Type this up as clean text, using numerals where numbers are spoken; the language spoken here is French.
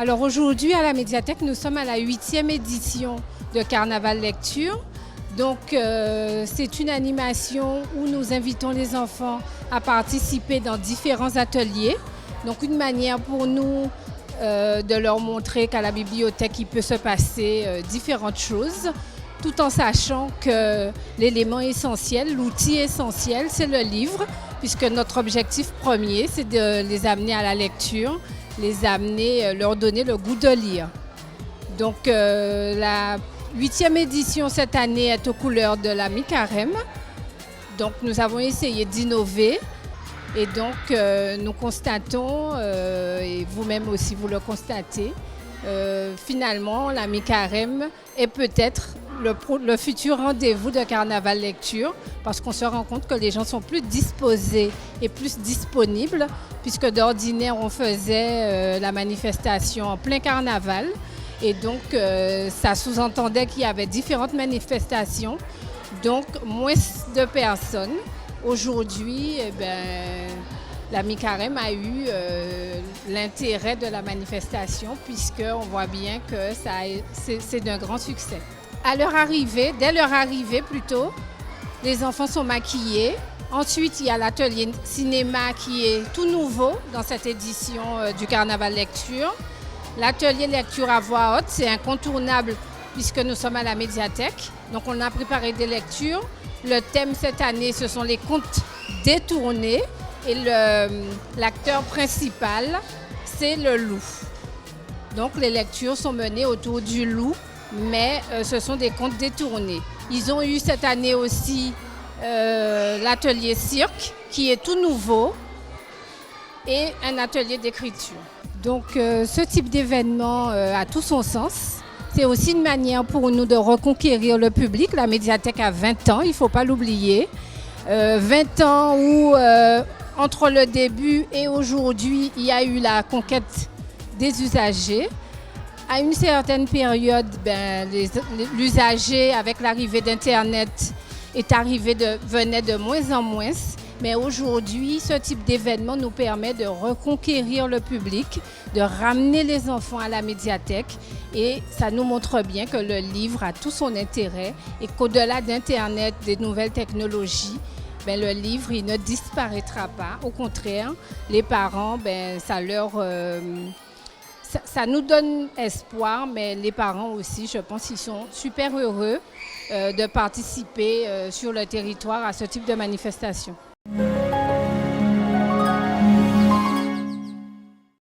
Alors aujourd'hui à la médiathèque, nous sommes à la 8e édition de Carnaval Lecture. Donc c'est une animation où nous invitons les enfants à participer dans différents ateliers. Donc une manière pour nous de leur montrer qu'à la bibliothèque il peut se passer différentes choses, tout en sachant que l'élément essentiel, l'outil essentiel, c'est le livre, puisque notre objectif premier, c'est de les amener à la lecture, les amener, leur donner le goût de lire. Donc la 8e édition cette année est aux couleurs de la mi-carême. Donc nous avons essayé d'innover et donc nous constatons, et vous-même aussi vous le constatez, finalement la mi-carême est peut-être le futur rendez-vous de Carnaval Lecture, parce qu'on se rend compte que les gens sont plus disposés et plus disponibles, puisque d'ordinaire on faisait la manifestation en plein carnaval, et donc ça sous-entendait qu'il y avait différentes manifestations, donc moins de personnes. Aujourd'hui, la mi-carême a eu l'intérêt de la manifestation, puisqu'on voit bien que c'est d'un grand succès. À leur arrivée, dès leur arrivée plutôt, les enfants sont maquillés. Ensuite, il y a l'atelier cinéma qui est tout nouveau dans cette édition du Carnaval Lecture. L'atelier lecture à voix haute, c'est incontournable puisque nous sommes à la médiathèque. Donc on a préparé des lectures. Le thème cette année, ce sont les contes détournés. Et l'acteur principal, c'est le loup. Donc les lectures sont menées autour du loup, mais ce sont des contes détournés. Ils ont eu cette année aussi l'atelier cirque, qui est tout nouveau, et un atelier d'écriture. Donc ce type d'événement a tout son sens. C'est aussi une manière pour nous de reconquérir le public. La médiathèque a 20 ans, il ne faut pas l'oublier. 20 ans où, entre le début et aujourd'hui, il y a eu la conquête des usagers. À une certaine période, l'usager, avec l'arrivée d'Internet, venait de moins en moins. Mais aujourd'hui, ce type d'événement nous permet de reconquérir le public, de ramener les enfants à la médiathèque. Et ça nous montre bien que le livre a tout son intérêt et qu'au-delà d'Internet, des nouvelles technologies, le livre il ne disparaîtra pas. Au contraire, les parents, ça nous donne espoir, mais les parents aussi, je pense qu'ils sont super heureux de participer sur le territoire à ce type de manifestation.